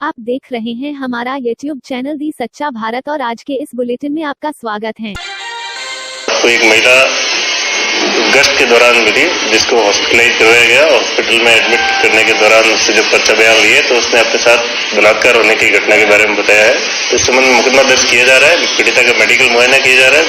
आप देख रहे हैं हमारा YouTube चैनल दी सच्चा भारत और आज के इस बुलेटिन में आपका स्वागत है। तो एक महिला गश्त के दौरान मिली जिसको हॉस्पिटलाइज करवाया गया। हॉस्पिटल में एडमिट करने के दौरान उससे जब पर्चा बयान लिए तो उसने अपने साथ बलात्कार होने की घटना के बारे में बताया है। तो इस संबंध में मुकदमा दर्ज किया जा रहा है। पीड़िता का मेडिकल मुआयना किया जा रहा है।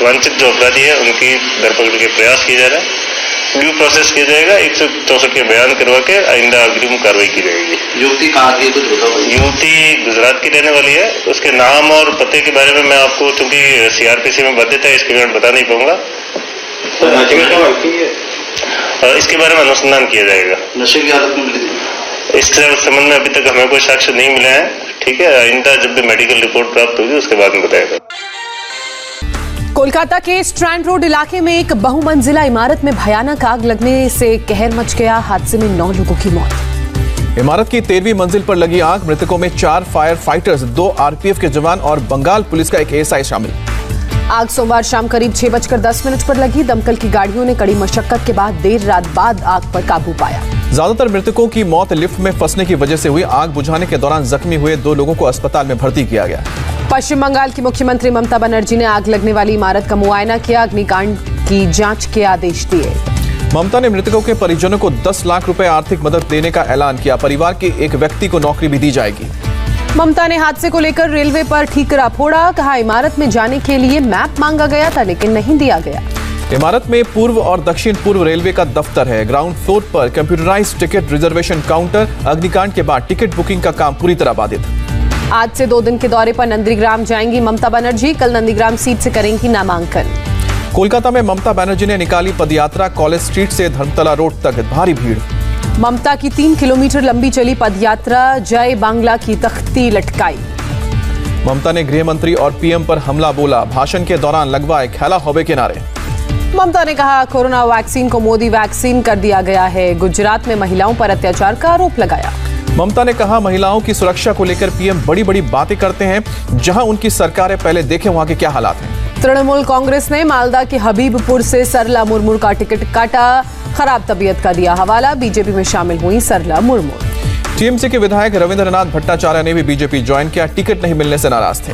वांछित जो अपराधी है उनकी धरपकड़ के प्रयास किए जा रहे हैं। ड्यू प्रोसेस किया जाएगा। 164 के बयान करवा के आइंदा अग्रिम कार्रवाई की जाएगी। युवती कहाँ की है कुछ बताओ? युवती गुजरात की रहने वाली है। उसके नाम और पते के बारे में मैं आपको चूंकि CRPC में बाध्यता है इसके कारण बता नहीं पाऊंगा। इसके बारे में अनुसंधान किया जाएगा। नशे की हालत में मिली थी? इसके संबंध में अभी तक हमें कोई साक्ष्य नहीं मिले हैं। ठीक है, आइंदा जब भी मेडिकल रिपोर्ट प्राप्त होगी उसके बाद में बताएगा। कोलकाता के स्ट्रैंड रोड इलाके में एक बहुमंजिला इमारत में भयानक आग लगने से कहर मच गया। हादसे में 9 लोगों की मौत। इमारत की 13वीं मंजिल पर लगी आग, मृतकों में 4 फायर फाइटर्स, 2 RPF के जवान और बंगाल पुलिस का एक ASI शामिल। आग सोमवार शाम करीब 6:10 पर लगी। दमकल की गाड़ियों ने कड़ी मशक्कत के बाद देर रात बाद आग पर काबू पाया। ज्यादातर मृतकों की मौत लिफ्ट में फंसने की वजह से हुई। आग बुझाने के दौरान जख्मी हुए 2 लोगों को अस्पताल में भर्ती किया गया। पश्चिम बंगाल की मुख्यमंत्री ममता बनर्जी ने आग लगने वाली इमारत का मुआयना किया। अग्निकांड की जांच के आदेश दिए। ममता ने मृतकों के परिजनों को 10 लाख रुपए आर्थिक मदद देने का ऐलान किया। परिवार के एक व्यक्ति को नौकरी भी दी जाएगी। ममता ने हादसे को लेकर रेलवे पर ठीकरा फोड़ा। कहा, इमारत में जाने के लिए मैप मांगा गया था लेकिन नहीं दिया गया। इमारत में पूर्व और दक्षिण पूर्व रेलवे का दफ्तर है। ग्राउंड फ्लोर पर कंप्यूटराइज्ड टिकट रिजर्वेशन काउंटर। अग्निकांड के बाद टिकट बुकिंग का काम पूरी तरह बाधित। आज से 2 दिन के दौरे पर नंदीग्राम जाएंगी ममता बनर्जी। कल नंदीग्राम सीट से करेंगी नामांकन। कोलकाता में ममता बनर्जी ने निकाली पदयात्रा। कॉलेज स्ट्रीट से धर्मतला रोड तक भारी भीड़। ममता की 3 किलोमीटर लंबी चली पदयात्रा जय बांग्ला की तख्ती लटकाई। ममता ने गृह मंत्री और PM पर हमला बोला। भाषण के दौरान लगवाए खैला होबे के नारे। ममता ने कहा, कोरोना वैक्सीन को मोदी वैक्सीन कर दिया गया है। गुजरात में महिलाओं पर अत्याचार का आरोप लगाया। ममता ने कहा, महिलाओं की सुरक्षा को लेकर PM बड़ी बड़ी बातें करते हैं। जहां उनकी सरकार है, पहले देखें वहां के क्या हालात हैं। तृणमूल कांग्रेस ने मालदा के हबीबपुर से सरला मुर्मू का टिकट काटा। खराब तबीयत का दिया हवाला। बीजेपी में शामिल हुई सरला मुर्मू। TMC के विधायक रविंद्रनाथ भट्टाचार्य ने भी बीजेपी ज्वाइन किया। टिकट नहीं मिलने से नाराज थे।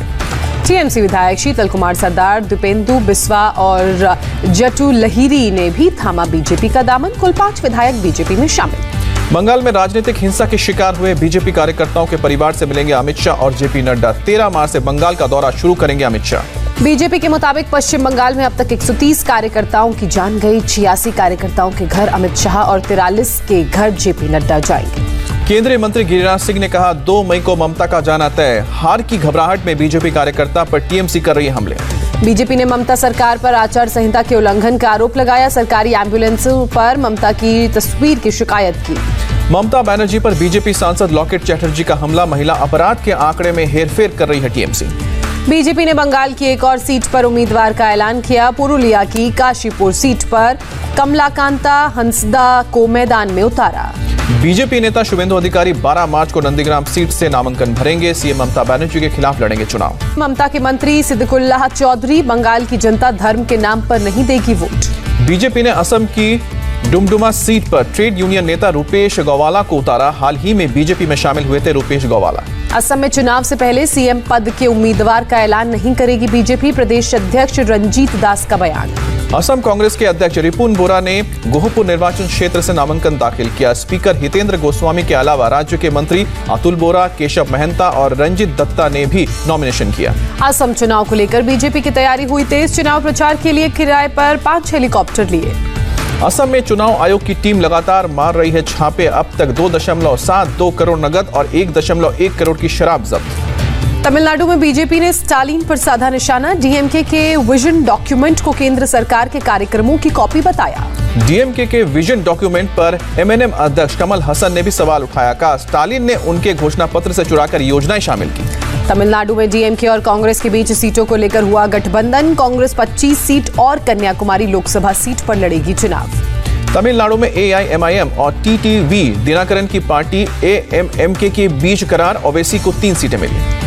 TMC विधायक शीतल कुमार सरदार, दीपेंदु बिस्वा और जटू लहिरी ने भी थामा बीजेपी का दामन। कुल 5 विधायक बीजेपी में शामिल। बंगाल में राजनीतिक हिंसा के शिकार हुए बीजेपी कार्यकर्ताओं के परिवार से मिलेंगे अमित शाह और JP नड्डा। 13 मार्च से बंगाल का दौरा शुरू करेंगे अमित शाह। बीजेपी के मुताबिक पश्चिम बंगाल में अब तक 130 कार्यकर्ताओं की जान गई। 86 कार्यकर्ताओं के घर अमित शाह और 43 के घर JP नड्डा जाएंगे। केंद्रीय मंत्री गिरिराज सिंह ने कहा, 2 मई को ममता का जाना तय। हार की घबराहट में बीजेपी कार्यकर्ता पर TMC कर रही है हमले। बीजेपी ने ममता सरकार पर आचार संहिता के उल्लंघन का आरोप लगाया। सरकारी एम्बुलेंसों पर ममता की तस्वीर की शिकायत की। ममता बनर्जी पर बीजेपी सांसद लॉकेट चैटर्जी का हमला। महिला अपराध के आंकड़े में हेरफेर कर रही है TMC। बीजेपी ने बंगाल की एक और सीट पर उम्मीदवार का ऐलान किया। पुरुलिया की काशीपुर सीट पर कमलाकांता हंसदा को मैदान में उतारा। बीजेपी नेता शुभेंदु अधिकारी 12 मार्च को नंदीग्राम सीट से नामांकन भरेंगे। CM ममता बनर्जी के खिलाफ लड़ेंगे चुनाव। ममता के मंत्री सिद्दिकुल्लाह चौधरी, बंगाल की जनता धर्म के नाम पर नहीं देगी वोट। बीजेपी ने असम की डुमडुमा सीट पर ट्रेड यूनियन नेता रूपेश गौवाला को उतारा। हाल ही में बीजेपी में शामिल हुए थे रूपेश गौवाला। असम में चुनाव से पहले CM पद के उम्मीदवार का ऐलान नहीं करेगी बीजेपी। प्रदेश अध्यक्ष रंजीत दास का बयान। असम कांग्रेस के अध्यक्ष रिपुन बोरा ने गोहपुर निर्वाचन क्षेत्र से नामांकन दाखिल किया। स्पीकर हितेंद्र गोस्वामी के अलावा राज्य के मंत्री अतुल बोरा, केशव महंता और रंजित दत्ता ने भी नॉमिनेशन किया। असम चुनाव को लेकर बीजेपी की तैयारी हुई तेज। चुनाव प्रचार के लिए किराए पर 5 हेलीकॉप्टर लिए। असम में चुनाव आयोग की टीम लगातार मार रही है छापे। अब तक 2.72 करोड़ नगद और 1.1 करोड़ की शराब जब्त। तमिलनाडु में बीजेपी ने स्टालिन पर साधा निशाना। DMK के विजन डॉक्यूमेंट को केंद्र सरकार के कार्यक्रमों की कॉपी बताया। DMK के विजन डॉक्यूमेंट पर MNM अध्यक्ष कमल हसन ने भी सवाल उठाया। कहा, स्टालिन ने उनके घोषणा पत्र से चुराकर योजनाएं शामिल की। तमिलनाडु में DMK और कांग्रेस के बीच सीटों को लेकर हुआ गठबंधन। कांग्रेस 25 सीट और कन्याकुमारी लोकसभा सीट पर लड़ेगी चुनाव। तमिलनाडु में AIMIM और TTV दिनाकरन की पार्टी AMMK के बीच करार। ओवैसी को 3 सीटें मिली।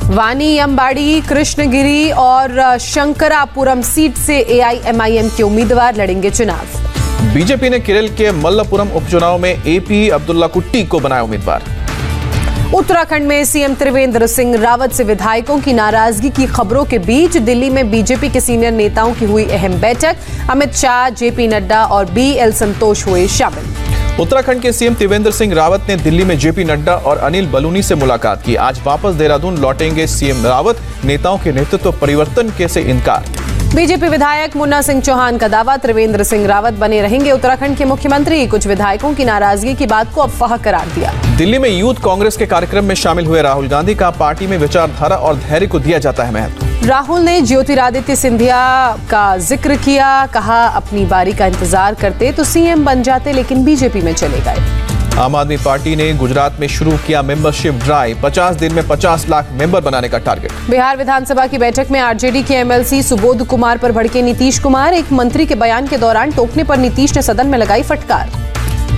वानी अम्बाड़ी, कृष्णगिरी और शंकरापुरम सीट से AIMIM के उम्मीदवार लड़ेंगे चुनाव। बीजेपी ने केरल के मल्लपुरम उपचुनाव में AP अब्दुल्ला कुट्टी को बनाया उम्मीदवार। उत्तराखंड में सीएम त्रिवेंद्र सिंह रावत से विधायकों की नाराजगी की खबरों के बीच दिल्ली में बीजेपी के सीनियर नेताओं की हुई अहम बैठक। अमित शाह, जेपी नड्डा और बीएल संतोष हुए शामिल। उत्तराखंड के सीएम त्रिवेंद्र सिंह रावत ने दिल्ली में जेपी नड्डा और अनिल बलूनी से मुलाकात की। आज वापस देहरादून लौटेंगे सीएम रावत। नेताओं के नेतृत्व परिवर्तन के से इनकार। बीजेपी विधायक मुन्ना सिंह चौहान का दावा, त्रिवेंद्र सिंह रावत बने रहेंगे उत्तराखंड के मुख्यमंत्री। कुछ विधायकों की नाराजगी की बात को अफवाह करार दिया। दिल्ली में यूथ कांग्रेस के कार्यक्रम में शामिल हुए राहुल गांधी का पार्टी में विचारधारा और धैर्य को दिया जाता है महत्व। राहुल ने ज्योतिरादित्य सिंधिया का जिक्र किया, कहा अपनी बारी का इंतजार करते तो सीएम बन जाते, लेकिन बीजेपी में चले गए। आम आदमी पार्टी ने गुजरात में शुरू किया मेंबरशिप ड्राइव। 50 दिन में 50 लाख मेंबर बनाने का टारगेट। बिहार विधानसभा की बैठक में आरजेडी के एमएलसी सुबोध कुमार पर भड़के नीतीश कुमार। एक मंत्री के बयान के दौरान टोकने पर नीतीश ने सदन में लगाई फटकार।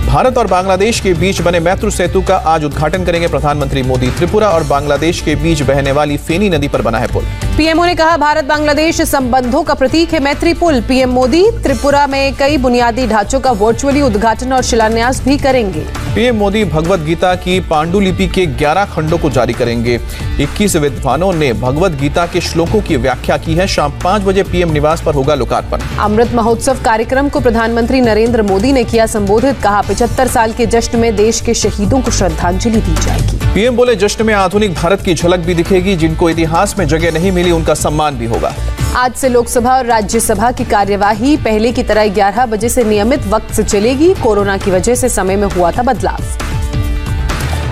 भारत और बांग्लादेश के बीच बने मैत्री सेतु का आज उद्घाटन करेंगे प्रधानमंत्री मोदी। त्रिपुरा और बांग्लादेश के बीच बहने वाली फेनी नदी पर बना है पुल। पीएमओ ने कहा, भारत बांग्लादेश संबंधों का प्रतीक है मैत्री पुल। पीएम मोदी त्रिपुरा में कई बुनियादी ढांचों का वर्चुअली उद्घाटन और शिलान्यास भी करेंगे। पीएम मोदी भगवत गीता की पांडुलिपि के 11 खंडों को जारी करेंगे। 21 विद्वानों ने भगवत गीता के श्लोकों की व्याख्या की है। शाम 5 बजे पीएम निवास पर होगा लोकार्पण। अमृत महोत्सव कार्यक्रम को प्रधानमंत्री नरेंद्र मोदी ने किया संबोधित। कहा, 75 साल के जश्न में देश के शहीदों को श्रद्धांजलि दी जाएगी। पीएम बोले, जश्न में आधुनिक भारत की झलक भी दिखेगी। जिनको इतिहास में जगह नहीं मिली उनका सम्मान भी होगा। आज से लोकसभा और राज्यसभा की कार्यवाही पहले की तरह 11 बजे से नियमित वक्त से चलेगी। कोरोना की वजह से समय में हुआ था बदलाव।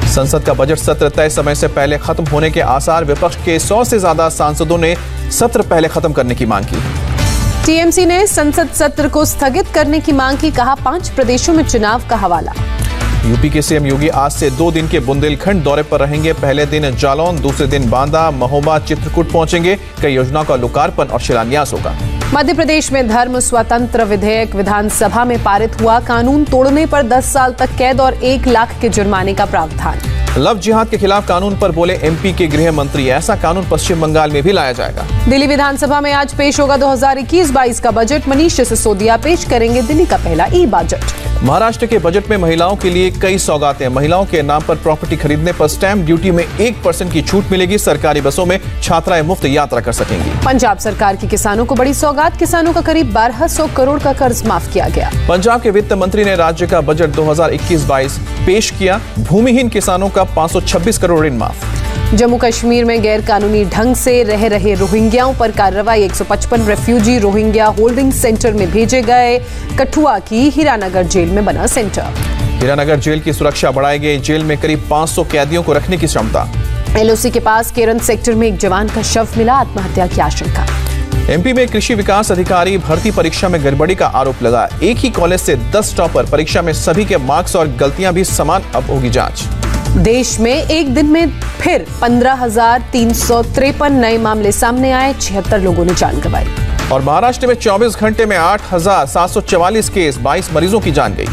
संसद का बजट सत्र तय समय से पहले खत्म होने के आसार। विपक्ष के 100 से ज्यादा सांसदों ने सत्र पहले खत्म करने की मांग की। टीएमसी ने संसद सत्र को स्थगित करने की मांग की। कहा, 5 प्रदेशों में चुनाव का हवाला। यूपी के सीएम योगी आज से 2 दिन के बुंदेलखंड दौरे पर रहेंगे। पहले दिन जालौन, दूसरे दिन बांदा, महोबा, चित्रकूट पहुंचेंगे। कई योजनाओं का लोकार्पण और शिलान्यास होगा। मध्य प्रदेश में धर्म स्वतंत्र विधेयक विधानसभा में पारित हुआ। कानून तोड़ने पर 10 साल तक कैद और 1 लाख के जुर्माने का प्रावधान। लव जिहाद के खिलाफ कानून पर बोले एमपी के गृह मंत्री। ऐसा कानून पश्चिम बंगाल में भी लाया जाएगा। दिल्ली विधानसभा में आज पेश होगा 2021-22 का बजट। मनीष सिसोदिया पेश करेंगे दिल्ली का पहला ई बजट। महाराष्ट्र के बजट में महिलाओं के लिए कई सौगातें। महिलाओं के नाम पर प्रॉपर्टी खरीदने पर स्टैंप ड्यूटी में 1% की छूट मिलेगी। सरकारी बसों में छात्राएं मुफ्त यात्रा कर सकेंगी। पंजाब सरकार की किसानों को बड़ी सौगात। किसानों का करीब 1200 करोड़ का कर्ज माफ किया गया। पंजाब के वित्त मंत्री ने राज्य का बजट 2021-22 पेश किया। भूमिहीन किसानों का 526 करोड़ ऋण माफ। जम्मू कश्मीर में गैर कानूनी ढंग से रह रहे रोहिंग्याओं पर कार्रवाई। 155 रेफ्यूजी रोहिंग्या होल्डिंग सेंटर में भेजे गए। कठुआ की हीरानगर जेल में बना सेंटर। हीरानगर जेल की सुरक्षा बढ़ाई गई। जेल में करीब 500 कैदियों को रखने की क्षमता। एलओसी के पास केरन सेक्टर में एक जवान का शव मिला। आत्महत्या की आशंका। एमपी में कृषि विकास अधिकारी भर्ती परीक्षा में गड़बड़ी का आरोप लगा। एक ही कॉलेज से 10 टॉपर। परीक्षा में सभी के मार्क्स और गलतियां भी समान। अब होगी जांच। देश में एक दिन में फिर 15,353 नए मामले सामने आए। 76 लोगों ने जान गंवाई। और महाराष्ट्र में 24 घंटे में 8,744 केस, 22 मरीजों की जान गई।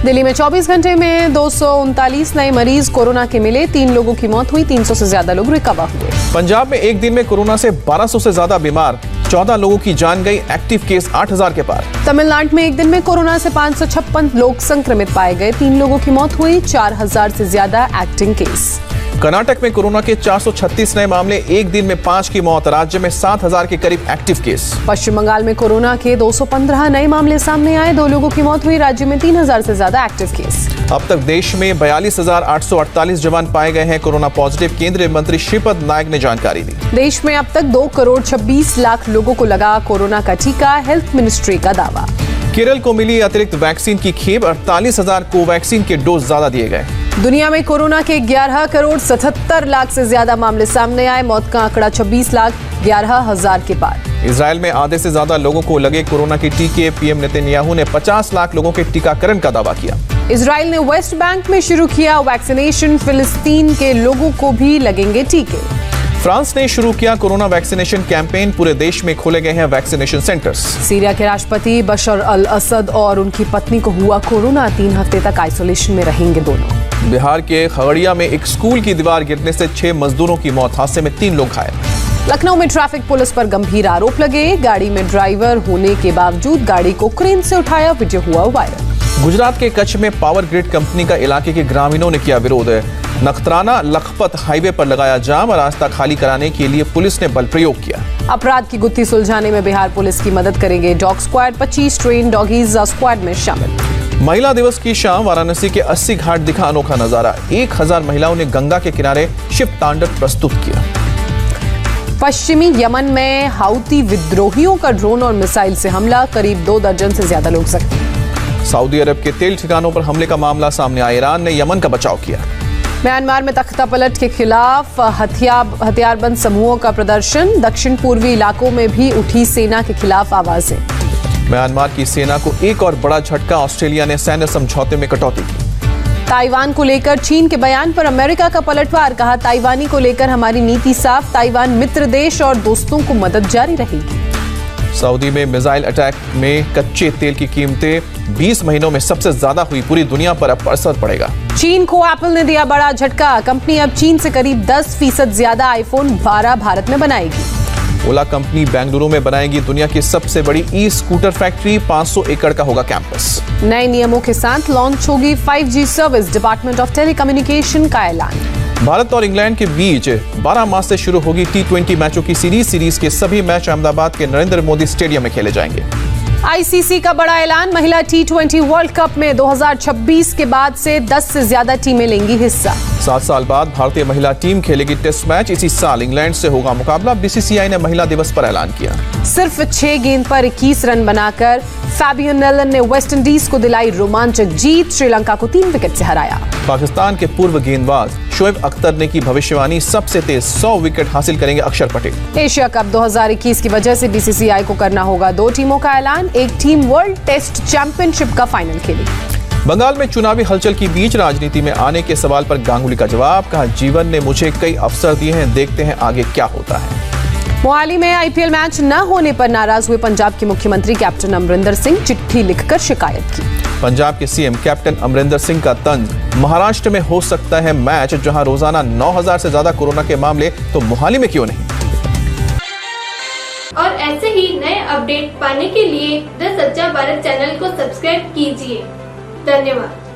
दिल्ली में 24 घंटे में 239 नए मरीज कोरोना के मिले। 3 लोगों की मौत हुई। 300 से ज्यादा लोग रिकवर हुए। पंजाब में एक दिन में कोरोना से 1200 से ज्यादा बीमार। 14 लोगों की जान गई। एक्टिव केस 8000 के पार। तमिलनाडु में एक दिन में कोरोना से 556 लोग संक्रमित पाए गए। 3 लोगों की मौत हुई। 4000 से ज्यादा एक्टिव केस। कर्नाटक में कोरोना के 436 नए मामले। एक दिन में 5 की मौत। राज्य में 7000 के करीब एक्टिव केस। पश्चिम बंगाल में कोरोना के 215 नए मामले सामने आए। 2 लोगों की मौत हुई। राज्य में 3000 से ज्यादा एक्टिव केस। अब तक देश में 42,848 जवान पाए गए हैं कोरोना पॉजिटिव। केंद्रीय मंत्री श्रीपद नायक ने जानकारी दी। देश में अब तक 2 करोड़ 26 लाख लोगों को लगा कोरोना का टीका। हेल्थ मिनिस्ट्री का दावा। केरल को मिली अतिरिक्त वैक्सीन की खेप। 48,000 कोवैक्सीन के डोज ज्यादा दिए गए। दुनिया में कोरोना के 11 करोड़ 77 लाख से ज्यादा मामले सामने आए। मौत का आंकड़ा 26 लाख 11 हजार के पार। इजराइल में आधे से ज्यादा लोगों को लगे कोरोना के टीके। पीएम नेतन्याहू ने 50 लाख लोगों के टीकाकरण का दावा किया। इजराइल ने वेस्ट बैंक में शुरू किया वैक्सीनेशन। फिलिस्तीन के लोगों को भी लगेंगे टीके। फ्रांस ने शुरू किया कोरोना वैक्सीनेशन कैंपेन। पूरे देश में खोले गए हैं वैक्सीनेशन सेंटर्स। सीरिया के राष्ट्रपति बशर अल असद और उनकी पत्नी को हुआ कोरोना। 3 हफ्ते तक आइसोलेशन में रहेंगे दोनों। बिहार के खगड़िया में एक स्कूल की दीवार गिरने से 6 मजदूरों की मौत। हादसे में 3 लोग घायल। लखनऊ में ट्रैफिक पुलिस पर गंभीर आरोप लगे। गाड़ी में ड्राइवर होने के बावजूद गाड़ी को क्रेन से उठाया। वीडियो हुआ वायरल। गुजरात के कच्छ में पावर ग्रिड कंपनी का इलाके के ग्रामीणों ने किया विरोध। नखत्राना लखपत हाईवे पर लगाया जाम और रास्ता खाली कराने के लिए पुलिस ने बल प्रयोग किया। अपराध की गुत्थी सुलझाने में बिहार पुलिस की मदद करेंगे dog squad. 25 train doggies squad में शामिल। महिला दिवस की शाम वाराणसी के 80 घाट दिखा अनोखा नजारा। 1000 महिलाओं ने गंगा के किनारे शिव तांडव प्रस्तुत किया। पश्चिमी यमन में हाउती विद्रोहियों का ड्रोन और मिसाइल से हमला। करीब 2 दर्जन से ज्यादा लोग जख्मी। सऊदी अरब के तेल ठिकानों पर हमले का मामला सामने आया। ईरान ने यमन का बचाव किया। म्यांमार में तख्तापलट के खिलाफ हथियारबंद समूहों का प्रदर्शन। दक्षिण पूर्वी इलाकों में भी उठी सेना के खिलाफ आवाजें। म्यांमार की सेना को एक और बड़ा झटका। ऑस्ट्रेलिया ने सैन्य समझौते में कटौती की। ताइवान को लेकर चीन के बयान पर अमेरिका का पलटवार। कहा, ताइवानी को लेकर हमारी नीति साफ। ताइवान मित्र देश और दोस्तों को मदद जारी रहेगी। सऊदी में मिसाइल अटैक में कच्चे तेल की कीमतें 20 महीनों में सबसे ज्यादा हुई। पूरी दुनिया पर अब असर पड़ेगा। चीन को एप्पल ने दिया बड़ा झटका। कंपनी अब चीन से करीब 10% ज्यादा आईफोन 12 भारत में बनाएगी। ओला कंपनी बेंगलुरु में बनाएगी दुनिया की सबसे बड़ी ई स्कूटर फैक्ट्री। 500 एकड़ का होगा कैंपस। नए नियमों के साथ लॉन्च होगी 5G service. Department of telecommunication का ऐलान। भारत और इंग्लैंड के बीच 12 मार्च से शुरू होगी T20 मैचों की सीरीज के सभी मैच अहमदाबाद के नरेंद्र मोदी स्टेडियम में खेले जाएंगे। आईसीसी का बड़ा ऐलान। महिला T20 वर्ल्ड कप में 2026 के बाद से 10 से ज्यादा टीमें लेंगी हिस्सा। 7 साल बाद भारतीय महिला टीम खेलेगी टेस्ट मैच। इसी साल इंग्लैंड से होगा मुकाबला। बीसीसीआई ने महिला दिवस पर ऐलान किया। सिर्फ 6 गेंद पर 21 रन बनाकर फैबियन नेलन ने वेस्टइंडीज को दिलाई रोमांचक जीत। श्रीलंका को 3 विकेट से हराया। पाकिस्तान के पूर्व गेंदबाज शोएब अख्तर ने की भविष्यवाणी। सबसे तेज 100 विकेट हासिल करेंगे अक्षर पटेल। एशिया कप 2021 की वजह से बीसीसीआई को करना होगा 2 टीमों का ऐलान। एक टीम वर्ल्ड टेस्ट चैंपियनशिप का फाइनल खेलेगी। बंगाल में चुनावी हलचल के बीच राजनीति में आने के सवाल पर गांगुली का जवाब। कहा, जीवन ने मुझे कई अवसर दिए हैं, देखते हैं आगे क्या होता है। मोहाली में आईपीएल मैच न होने पर नाराज हुए पंजाब के मुख्यमंत्री कैप्टन अमरिंदर सिंह। चिट्ठी लिखकर शिकायत की। पंजाब के सीएम कैप्टन अमरिंदर सिंह का तंज। महाराष्ट्र में हो सकता है मैच जहां रोजाना 9000 से ज्यादा कोरोना के मामले, तो मोहाली में क्यों नहीं। और ऐसे ही नए अपडेट पाने के लिए द सच्चा भारत चैनल को सब्सक्राइब कीजिए। धन्यवाद।